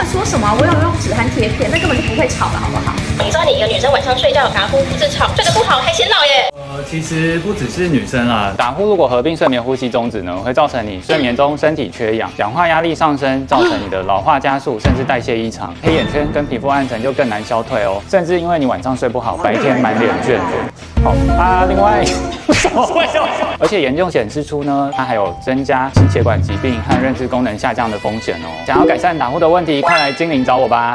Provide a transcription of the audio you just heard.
乱说什么？我有用止鼾贴片，那根本就不会吵的，好不好？你知道你一个女生晚上睡觉打呼不是吵，睡得不好还显老耶。其实不只是女生啦，打呼如果合并睡眠呼吸中止呢，会造成你睡眠中身体缺氧，氧化压力上升，造成你的老化加速，甚至代谢异常，黑眼圈跟皮肤暗沉就更难消退哦，甚至因为你晚上睡不好，白天满脸倦容。好啊，另外，而且研究显示出呢，它还有增加心血管疾病和认知功能下降的风险哦。想要改善打呼的问题，快来精灵找我吧。